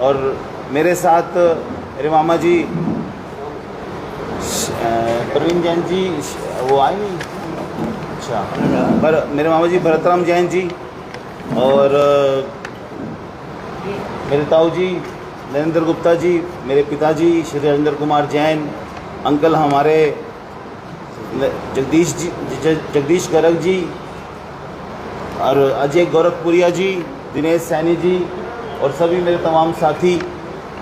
और मेरे साथ मेरे मामा जी प्रवीण जैन जी, वो आए नहीं, अच्छा, मेरे मामा जी भरतराम जैन जी, और मेरे ताऊ जी नरेंद्र गुप्ता जी, मेरे पिताजी श्री राजेंद्र कुमार जैन, अंकल हमारे जगदीश गर्ग जी, और अजय गोरखपुरिया जी, दिनेश सैनी जी, और सभी मेरे तमाम साथी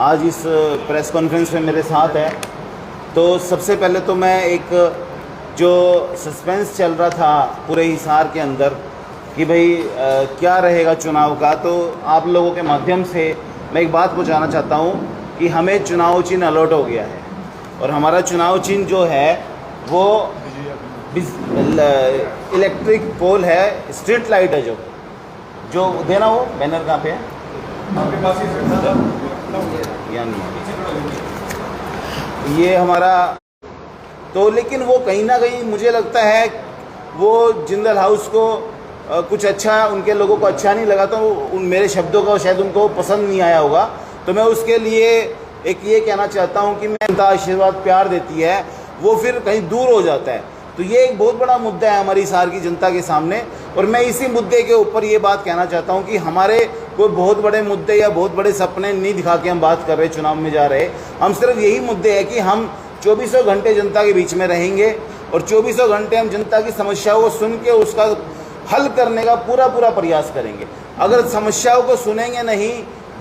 आज इस प्रेस कॉन्फ्रेंस में मेरे साथ हैं। तो सबसे पहले तो मैं एक जो सस्पेंस चल रहा था पूरे हिसार के अंदर कि भाई क्या रहेगा चुनाव का, तो आप लोगों के माध्यम से मैं एक बात पहुंचाना चाहता हूं कि हमें चुनाव चिन्ह अलॉट हो गया है, और हमारा चुनाव चिन्ह जो है वो इलेक्ट्रिक पोल है, स्ट्रीट लाइट है, जो देना हो बैनर कहाँ पे है आपके पास ही, या नहीं ये हमारा। तो लेकिन वो कहीं ना कहीं मुझे लगता है वो जिंदल हाउस को कुछ अच्छा, उनके लोगों को अच्छा नहीं लगा, तो उन मेरे शब्दों का शायद उनको पसंद नहीं आया होगा। तो मैं उसके लिए एक ये कहना चाहता हूँ कि मैं जनता आशीर्वाद प्यार देती है, वो फिर कहीं दूर हो जाता है। तो ये एक बहुत बड़ा मुद्दा है हमारी हिसार की जनता के सामने, और मैं इसी मुद्दे के ऊपर ये बात कहना चाहता हूँ कि हमारे कोई बहुत बड़े मुद्दे या बहुत बड़े सपने नहीं दिखा के हम बात कर रहे, चुनाव में जा रहे। हम सिर्फ यही मुद्दे हैं कि हम 24 घंटे जनता के बीच में रहेंगे, और 24 घंटे हम जनता की समस्याओं को सुन के उसका हल करने का पूरा प्रयास करेंगे। अगर समस्याओं को सुनेंगे नहीं,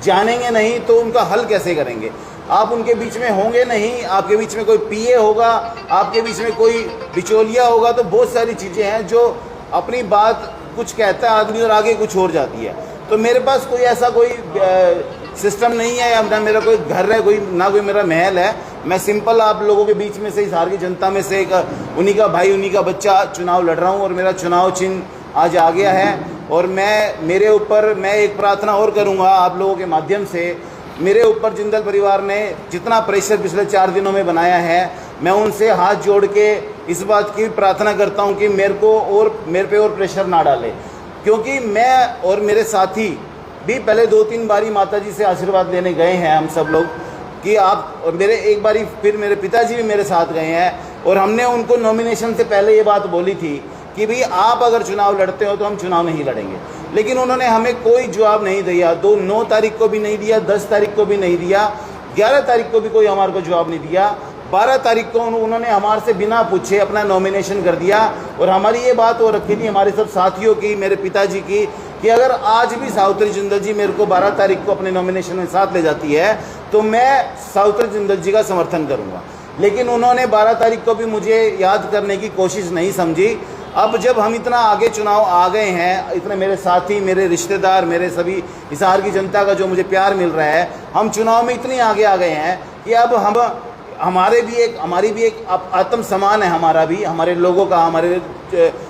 जानेंगे नहीं, तो उनका हल कैसे करेंगे? आप उनके बीच में होंगे नहीं, आपके बीच में कोई पीए होगा, आपके बीच में कोई बिचौलिया होगा, तो बहुत सारी चीज़ें हैं जो अपनी बात कुछ कहता है आदमी और आगे कुछ और जाती है। तो मेरे पास कोई ऐसा कोई सिस्टम नहीं है, या ना मेरा कोई घर है, ना कोई मेरा महल है। मैं सिंपल आप लोगों के बीच में से, हिसार की जनता में से एक उन्हीं का भाई, उन्हीं का बच्चा चुनाव लड़ रहा हूँ, और मेरा चुनाव चिन्ह आज आ गया है। और मेरे ऊपर मैं एक प्रार्थना और करूँगा आप लोगों के माध्यम से, मेरे ऊपर जिंदल परिवार ने जितना प्रेशर पिछले 4 दिनों में बनाया है, मैं उनसे हाथ जोड़ के इस बात की प्रार्थना करता हूं कि मेरे पे और प्रेशर ना डाले, क्योंकि मैं और मेरे साथी भी पहले 2-3 बारी माताजी से आशीर्वाद लेने गए हैं हम सब लोग कि आप, और मेरे एक बारी फिर मेरे पिताजी भी मेरे साथ गए हैं, और हमने उनको नॉमिनेशन से पहले ये बात बोली थी कि भाई आप अगर चुनाव लड़ते हो तो हम चुनाव नहीं लड़ेंगे। लेकिन उन्होंने हमें कोई जवाब नहीं दिया, 9 तारीख को भी नहीं दिया, 10 तारीख को भी नहीं दिया, 11 तारीख को भी कोई हमारे को जवाब नहीं दिया, 12 तारीख को उन्होंने हमारे से बिना पूछे अपना नॉमिनेशन कर दिया। और हमारी ये बात हो रखी थी हमारे सब साथियों की, मेरे पिताजी की, कि अगर आज भी सावित्री जिंदल जी मेरे को 12 तारीख को अपने नॉमिनेशन में साथ ले जाती है तो मैं सावित्री जिंदल जी का समर्थन करूँगा। लेकिन उन्होंने 12 तारीख को भी मुझे याद करने की कोशिश नहीं समझी। अब जब हम इतना आगे चुनाव आ गए हैं, इतने मेरे साथी, मेरे रिश्तेदार, मेरे सभी हिसार की जनता का जो मुझे प्यार मिल रहा है, हम चुनाव में इतने आगे आ गए हैं कि अब हमारी भी एक आत्म सम्मान है, हमारा भी, हमारे लोगों का, हमारे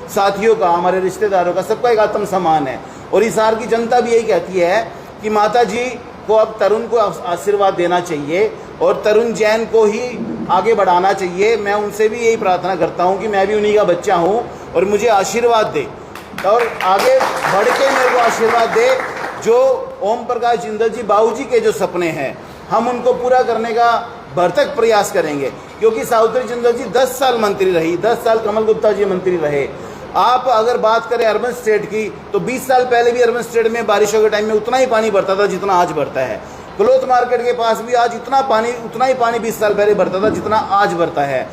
साथियों का, हमारे रिश्तेदारों का, सबका एक आत्म सम्मान है। और हिसार की जनता भी यही कहती है कि माता जी को अब तरुण को आशीर्वाद देना चाहिए और तरुण जैन को ही आगे बढ़ाना चाहिए। मैं उनसे भी यही प्रार्थना करता हूं कि मैं भी उन्हीं का बच्चा हूं और मुझे आशीर्वाद दे, और आगे बढ़ के मेरे को आशीर्वाद दे। जो ओम प्रकाश जिंदल जी बाबूजी के जो सपने हैं, हम उनको पूरा करने का भरसक प्रयास करेंगे, क्योंकि सावित्री जिंदल जी 10 साल मंत्री रही, 10 साल कमल गुप्ता जी मंत्री रहे। आप अगर बात करें अर्बन स्टेट की, तो 20 साल पहले भी अर्बन स्टेट में बारिशों के टाइम में उतना ही पानी भरता था जितना आज भरता है। क्लोथ मार्केट के पास भी आज उतना ही पानी 20 साल पहले भरता था जितना आज भरता है।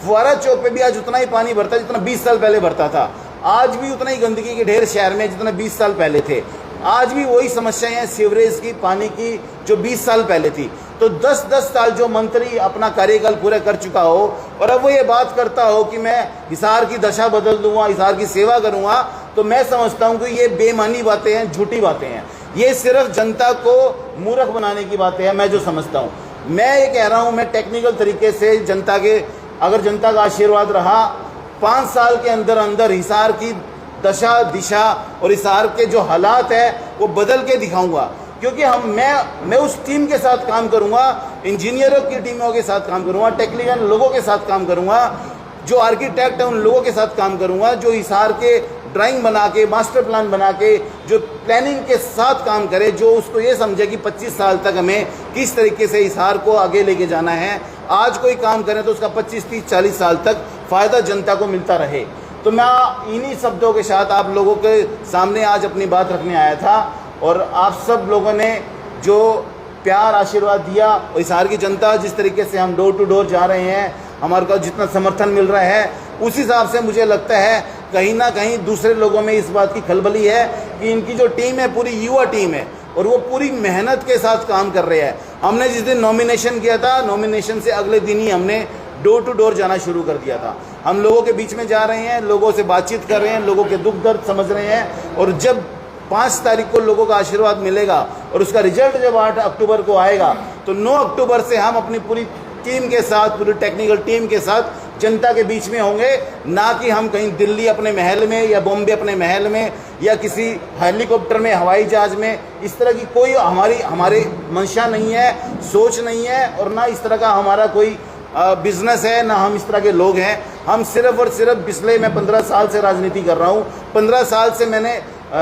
फुआरा चौक पे भी आज उतना ही पानी भरता है जितना 20 साल पहले भरता था। आज भी उतना ही गंदगी के ढेर शहर में जितना 20 साल पहले थे। आज भी वही समस्याएं हैं सीवरेज की, पानी की, जो 20 साल पहले थी। तो 10-10 साल जो मंत्री अपना कार्यकाल पूरा कर चुका हो और अब वो ये बात करता हो कि मैं हिसार की दशा बदल दूंगा, हिसार की सेवा करूंगा, तो मैं समझता हूं कि ये बेमानी बातें हैं, झूठी बातें हैं। ये सिर्फ जनता को मूर्ख बनाने की बातें हैं। मैं जो समझता हूं, मैं ये कह रहा हूं, मैं टेक्निकल तरीके से जनता के, अगर जनता का आशीर्वाद रहा, 5 साल के अंदर अंदर हिसार की दशा दिशा और हिसार के जो हालात है वो बदल के दिखाऊंगा। क्योंकि मैं उस टीम के साथ काम करूंगा, इंजीनियरों की टीमों के साथ काम करूंगा, टेक्निकल लोगों के साथ काम करूंगा, जो आर्किटेक्ट है उन लोगों के साथ काम करूंगा, जो हिसार के ड्राइंग बना के, मास्टर प्लान बना के, जो प्लानिंग के साथ काम करे, जो उसको ये समझे कि 25 साल तक हमें किस तरीके से हिसार को आगे लेके जाना है। आज कोई काम करें तो उसका 25, 30, 40 साल तक फ़ायदा जनता को मिलता रहे। तो मैं इन्हीं शब्दों के साथ आप लोगों के सामने आज अपनी बात रखने आया था। और आप सब लोगों ने जो प्यार आशीर्वाद दिया, और हिसार की जनता जिस तरीके से हम डोर टू डोर जा रहे हैं, हमारे को जितना समर्थन मिल रहा है, उस हिसाब से मुझे लगता है कहीं ना कहीं दूसरे लोगों में इस बात की खलबली है कि इनकी जो टीम है पूरी युवा टीम है और वो पूरी मेहनत के साथ काम कर रहे हैं। हमने जिस दिन नॉमिनेशन किया था, नॉमिनेशन से अगले दिन ही हमने डोर टू डोर जाना शुरू कर दिया था। हम लोगों के बीच में जा रहे हैं, लोगों से बातचीत कर रहे हैं, लोगों के दुख दर्द समझ रहे हैं। और जब 5 तारीख को लोगों का आशीर्वाद मिलेगा और उसका रिजल्ट जब 8 अक्टूबर को आएगा, तो 9 अक्टूबर से हम अपनी पूरी टीम के साथ, पूरी टेक्निकल टीम के साथ जनता के बीच में होंगे। ना कि हम कहीं दिल्ली अपने महल में या बॉम्बे अपने महल में या किसी हेलीकॉप्टर में, हवाई जहाज में, इस तरह की कोई हमारी मंशा नहीं है, सोच नहीं है, और ना इस तरह का हमारा कोई बिजनेस है, ना हम इस तरह के लोग हैं। हम सिर्फ और सिर्फ पिछले, मैं 15 साल से राजनीति कर रहा हूँ। 15 साल से मैंने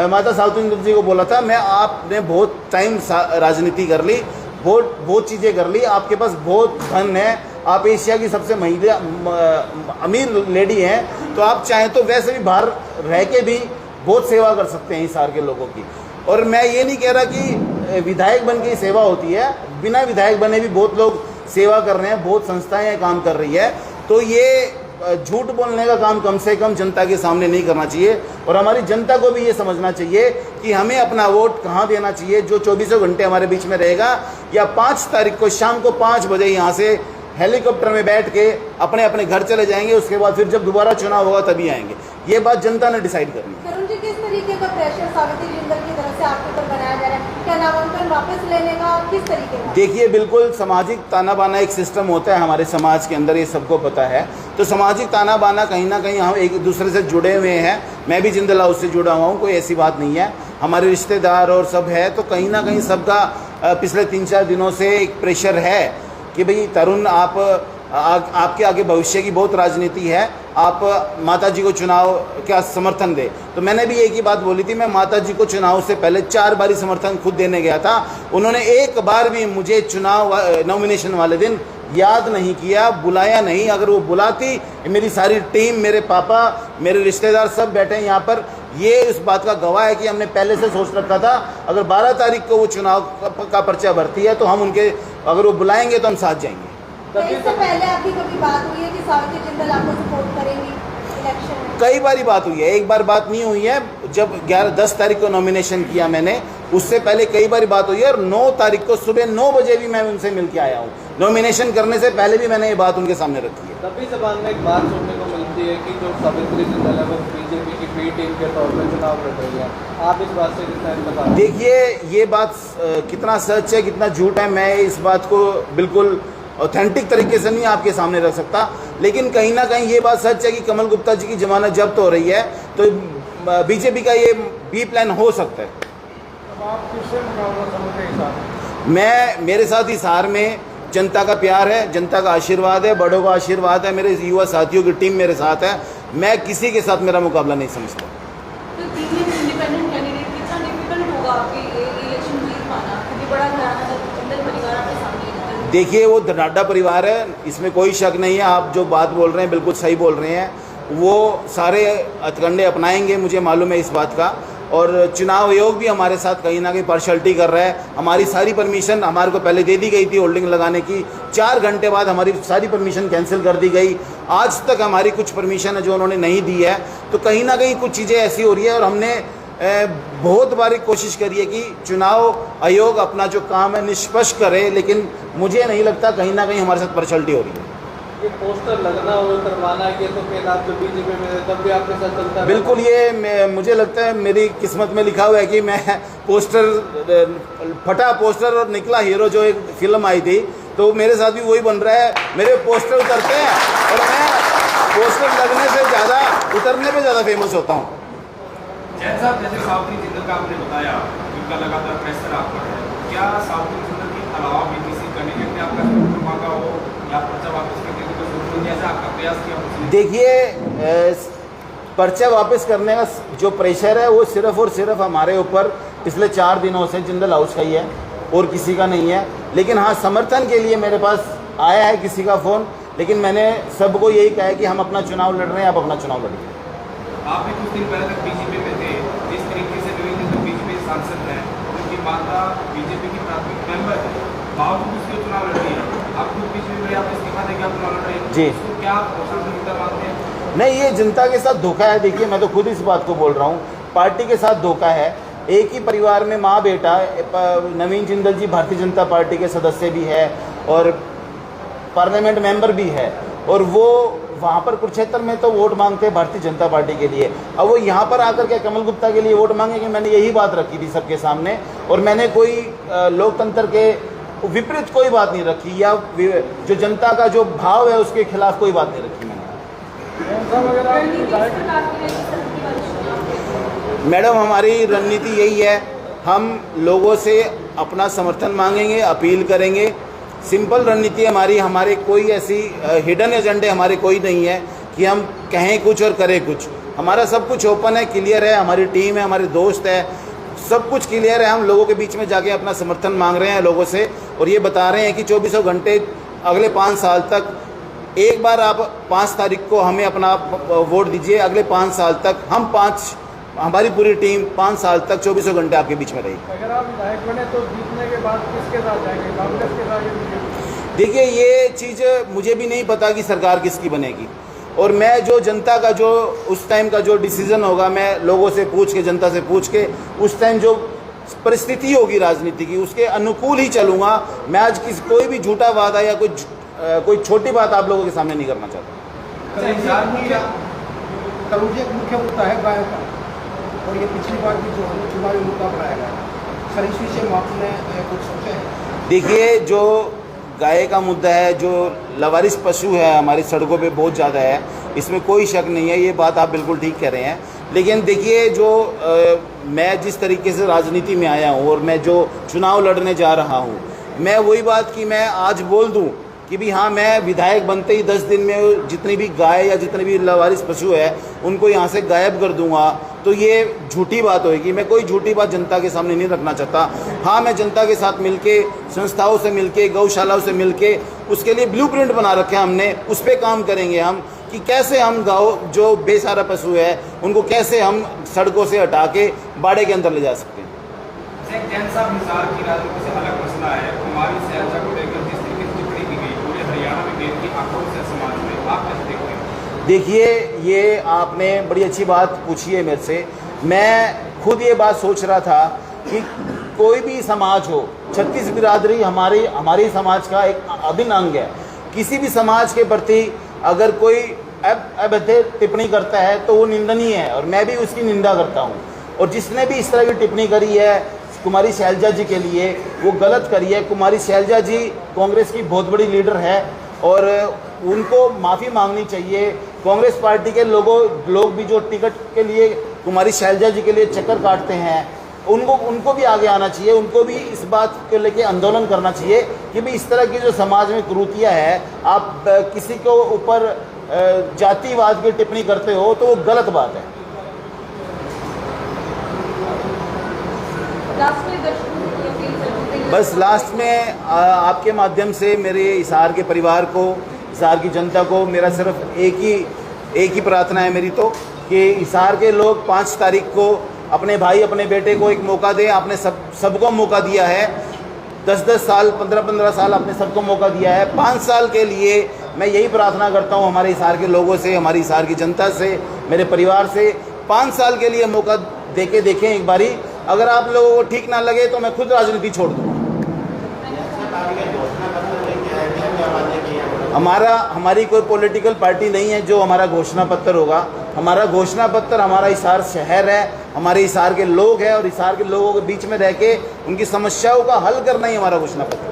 माता सालतू जी को बोला था, मैं आपने बहुत टाइम राजनीति कर ली, बहुत चीज़ें कर ली, आपके पास बहुत धन है, आप एशिया की सबसे अमीर लेडी हैं, तो आप चाहें तो वैसे भी बाहर रह के भी बहुत सेवा कर सकते हैं हिसार के लोगों की। और मैं ये नहीं कह रहा कि विधायक बन के ही सेवा होती है, बिना विधायक बने भी बहुत लोग सेवा कर रहे हैं, बहुत संस्थाएं काम कर रही है। तो ये झूठ बोलने का काम कम से कम जनता के सामने नहीं करना चाहिए। और हमारी जनता को भी ये समझना चाहिए कि हमें अपना वोट कहाँ देना चाहिए। जो 24 घंटे हमारे बीच में रहेगा, या 5 तारीख को शाम को 5 बजे यहाँ से हेलीकॉप्टर में बैठ के अपने अपने घर चले जाएंगे। उसके बाद फिर जब दोबारा चुनाव होगा तभी आएंगे। ये बात जनता ने डिसाइड करनी है। तरुण जी, किस तरीके का प्रेशर सावित्री जिंदल की तरफ से आपके ऊपर बनाया जा रहा है? क्या नामांकन वापस लेने का, किस तरीके का? देखिए, बिल्कुल सामाजिक ताना बाना एक सिस्टम होता है हमारे समाज के अंदर, ये सबको पता है। तो सामाजिक ताना बाना कहीं ना कहीं हम एक दूसरे से जुड़े हुए हैं। मैं भी जिंदल हाउस से जुड़ा हुआ हूँ, कोई ऐसी बात नहीं है। हमारे रिश्तेदार और सब है, तो कहीं ना कहीं सबका पिछले 3-4 दिनों से एक प्रेशर है कि भाई तरुण, आपके आगे भविष्य की बहुत राजनीति है, आप माता जी को चुनाव का समर्थन दे। तो मैंने भी एक ही बात बोली थी, मैं माता जी को चुनाव से पहले 4 बारी समर्थन खुद देने गया था। उन्होंने एक बार भी मुझे चुनाव नॉमिनेशन वाले दिन याद नहीं किया, बुलाया नहीं। अगर वो बुलाती, मेरी सारी टीम, मेरे पापा, मेरे रिश्तेदार सब बैठे हैं यहाँ पर, ये इस बात का गवाह है कि हमने पहले से सोच रखा था अगर 12 तारीख को वो चुनाव का पर्चा भरती है तो हम उनके, अगर वो बुलाएंगे तो हम साथ जाएंगे। तो इससे पहले आपकी कभी बात हुई है कि सावित्री जिंदल आपको सपोर्ट करेंगी इलेक्शन में? कई बारी बात हुई है, एक बार बात नहीं हुई है। जब 10 तारीख को नॉमिनेशन किया मैंने, उससे पहले कई बार बात हुई है। और 9 तारीख को सुबह 9 बजे भी मैं उनसे मिल के आया हूँ। नॉमिनेशन करने से पहले भी मैंने ये बात उनके सामने रखी है। तभी जबान में एक बात सुनने को मिलती है कि जो सावित्री जिंदल है वो बीजेपी की बी टीम के तौर पर चुनाव लड़ रही है। आप इस बात से कितना इत्तेफाक? देखिए, ये बात कितना सच है कितना झूठ है, मैं इस बात को बिल्कुल ऑथेंटिक तरीके से नहीं आपके सामने रख सकता। लेकिन कहीं ना कहीं ये बात सच है कि कमल गुप्ता जी की जमानत जब्त हो रही है, तो बीजेपी का ये बी प्लान हो सकता है। अब आप किससे मुकाबला समझते हैं? मैं, मेरे साथ हिसार में जनता का प्यार है, जनता का आशीर्वाद है, बड़ों का आशीर्वाद है, मेरे युवा साथियों की टीम मेरे साथ है। मैं किसी के साथ मेरा मुकाबला नहीं समझता। तो इंडिपेंडेंट कैंडिडेट कितना डिफिकल्ट होगा आपके इलेक्शन जीत पाना, क्योंकि बड़ा जिंदल परिवार आपके सामने? देखिए, वो धनाडा परिवार है, इसमें कोई शक नहीं है। आप जो बात बोल रहे हैं बिल्कुल सही बोल रहे हैं। वो सारे हथकंडे अपनाएंगे, मुझे मालूम है इस बात का। और चुनाव आयोग भी हमारे साथ कहीं ना कहीं पार्शलिटी कर रहा है। हमारी सारी परमिशन हमारे को पहले दे दी गई थी होल्डिंग लगाने की, 4 घंटे बाद हमारी सारी परमिशन कैंसिल कर दी गई। आज तक हमारी कुछ परमिशन है जो उन्होंने नहीं दी है। तो कहीं ना कहीं कुछ चीज़ें ऐसी हो रही है। और हमने बहुत बारी कोशिश करी है कि चुनाव आयोग अपना जो काम है निष्पक्ष करे, लेकिन मुझे नहीं लगता कहीं ना कहीं हमारे साथ पार्शलिटी हो रही है। ये पोस्टर लगना और करवाना, ये तो फिर आप जो बीजेपी में तब भी आपके साथ चलता है? बिल्कुल, ये मुझे लगता है मेरी किस्मत में लिखा हुआ है कि मैं पोस्टर, फटा पोस्टर और निकला हीरो, जो एक फिल्म आई थी, तो मेरे साथ भी वही बन रहा है। मेरे पोस्टर उतरते हैं और मैं पोस्टर लगने से ज़्यादा उतरने पे ज़्यादा फेमस होता हूँ। जैन साहब, जैसे सावित्री जिंदल का आपने बताया, उनका लगातार प्रेशर आप पर है, क्या सावित्री जिंदल के अलावा भी किसी कैंडिडेट ने आपका सपोर्ट मांगा हो या पर्चा वापस करने की कोई जैसा आपका प्रयास किया? देखिए, पर्चा वापस करने का जो प्रेशर है वो सिर्फ और सिर्फ हमारे ऊपर पिछले 4 दिनों से जिंदल हाउस का ही है और किसी का नहीं है। लेकिन हाँ, समर्थन के लिए मेरे पास आया है किसी का फ़ोन, लेकिन मैंने सबको यही कहा है कि हम अपना चुनाव लड़ रहे हैं, आप अपना चुनाव लड़िए। आप भी कुछ दिन पहले तक बीजेपी में थे, जिस तरीके से जो बीजेपी सांसद हैं उनकी माता बीजेपी की प्राथमिक मेंबर है, बावजूद उसके चुनाव लड़ रही है। आप खुद बीजेपी में आप इस्तीफा देकर आप चुनाव लड़ रहे हैं, जी। उसको क्या आप प्राथमिकता मानते हैं? नहीं, ये जनता के साथ धोखा है। देखिए, मैं तो खुद इस बात को बोल रहा हूँ, पार्टी के साथ धोखा है। एक ही परिवार में माँ बेटा, नवीन जिंदल जी भारतीय जनता पार्टी के सदस्य भी है और पार्लियामेंट मेंबर भी है, और वो वहाँ पर कुरुक्षेत्र में तो वोट मांगते हैं भारतीय जनता पार्टी के लिए। अब वो यहाँ पर आकर के कमल गुप्ता के लिए वोट मांगेंगे। मैंने यही बात रखी थी सबके सामने, और मैंने कोई लोकतंत्र के विपरीत कोई बात नहीं रखी, या जो जनता का जो भाव है उसके खिलाफ कोई बात नहीं रखी मैंने। रणनीति किस प्रकार की रहेगी सर की बारिश में? मैडम, हमारी रणनीति यही है, हम लोगों से अपना समर्थन मांगेंगे, अपील करेंगे। सिंपल रणनीति हमारी, हमारे कोई ऐसी हिडन एजेंडे हमारे कोई नहीं है कि हम कहें कुछ और करें कुछ। हमारा सब कुछ ओपन है, क्लियर है, हमारी टीम है, हमारे दोस्त है, सब कुछ क्लियर है। हम लोगों के बीच में जाके अपना समर्थन मांग रहे हैं लोगों से, और ये बता रहे हैं कि 24 घंटे अगले 5 साल तक, एक बार आप 5 तारीख को हमें अपना वोट दीजिए, अगले 5 साल तक हमारी पूरी टीम 5 साल तक 24 घंटे आपके बीच में रहेगी। अगर आप विधायक बने तो जीतने के बाद किसके साथ जाएंगे, कांग्रेस के साथ या बीजेपी? देखिए, ये चीज़ मुझे भी नहीं पता कि सरकार किसकी बनेगी, और मैं जो जनता का जो उस टाइम का जो डिसीज़न होगा, मैं लोगों से पूछ के, जनता से पूछ के, उस टाइम जो परिस्थिति होगी राजनीति की, उसके अनुकूल ही चलूँगा। मैं आज कोई भी झूठा वादा या कोई छोटी बात आप लोगों के सामने नहीं करना चाहता। कलौजी एक मुख्य मुद्दा है गायों का, और ये पिछली बार भी जो चुनावी मुद्दा बनाया गया सर, इस विषय में आपने कुछ सोचा है? देखिए, जो गाय का मुद्दा है, जो लवारिस पशु है हमारी सड़कों पे बहुत ज़्यादा है, इसमें कोई शक नहीं है, ये बात आप बिल्कुल ठीक कह रहे हैं। लेकिन देखिए, जो मैं जिस तरीके से राजनीति में आया हूँ और मैं जो चुनाव लड़ने जा रहा हूँ, मैं वही बात कि मैं आज बोल दूँ कि भी हाँ, मैं विधायक बनते ही 10 दिन में जितनी भी गाय या जितने भी लवारिस पशु है उनको यहाँ से गायब कर दूंगा, तो ये झूठी बात होगी। मैं कोई झूठी बात जनता के सामने नहीं रखना चाहता। हाँ, मैं जनता के साथ मिलके, संस्थाओं से मिलके, गौशालाओं से मिलके, उसके लिए ब्लूप्रिंट बना रखे हमने, उस पर काम करेंगे हम कि कैसे हम गाँव जो बेसहारा पशु है उनको कैसे हम सड़कों से हटा के बाड़े के अंदर ले जा सकते हैं। जैन साहब, हिसार की राजनीति से अलग मसला है, कुमारी शैलजा को लेकर जिस तरीके से टिप्पणी की गई, पूरे हरियाणा में बेहद की आक्रोश है समाज में, आप कैसे देखते हैं? देखिए, ये आपने बड़ी अच्छी बात पूछी है मेरे से। मैं खुद ये बात सोच रहा था कि कोई भी समाज हो, छत्तीस बिरादरी हमारी समाज का एक अभिन्न अंग है। किसी भी समाज के प्रति अगर कोई अभद्र टिप्पणी करता है तो वो निंदनीय है, और मैं भी उसकी निंदा करता हूँ। और जिसने भी इस तरह की टिप्पणी करी है कुमारी शैलजा जी के लिए, वो गलत करी है। कुमारी शैलजा जी कांग्रेस की बहुत बड़ी लीडर है, और उनको माफ़ी मांगनी चाहिए। कांग्रेस पार्टी के लोग भी जो टिकट के लिए कुमारी शैलजा जी के लिए चक्कर काटते हैं, उनको भी आगे आना चाहिए। उनको भी इस बात को लेके आंदोलन करना चाहिए कि भाई, इस तरह की जो समाज में कुरीतियाँ है, आप किसी के ऊपर जातिवाद की टिप्पणी करते हो तो वो गलत बात है। बस लास्ट में आपके माध्यम से मेरे हिसार के परिवार को, हिसार की जनता को मेरा सिर्फ एक ही प्रार्थना है मेरी, तो कि हिसार के लोग 5 तारीख को अपने भाई, अपने बेटे को एक मौका दें। आपने सबको मौका दिया है, 10-10 साल, 15-15 साल आपने सबको मौका दिया है। 5 साल के लिए मैं यही प्रार्थना करता हूँ हमारे हिसार के लोगों से, हमारी हिसार की जनता से, मेरे परिवार से, 5 साल के लिए मौका देखें एक बारी। अगर आप लोगों को ठीक ना लगे तो मैं खुद राजनीति छोड़ दूँगा। हमारी कोई पॉलिटिकल पार्टी नहीं है जो हमारा घोषणा पत्र होगा। हमारा घोषणा पत्र हमारा हिसार शहर है, हमारे हिसार के लोग हैं, और हिसार के लोगों के बीच में रह के उनकी समस्याओं का हल करना ही हमारा घोषणा पत्र है।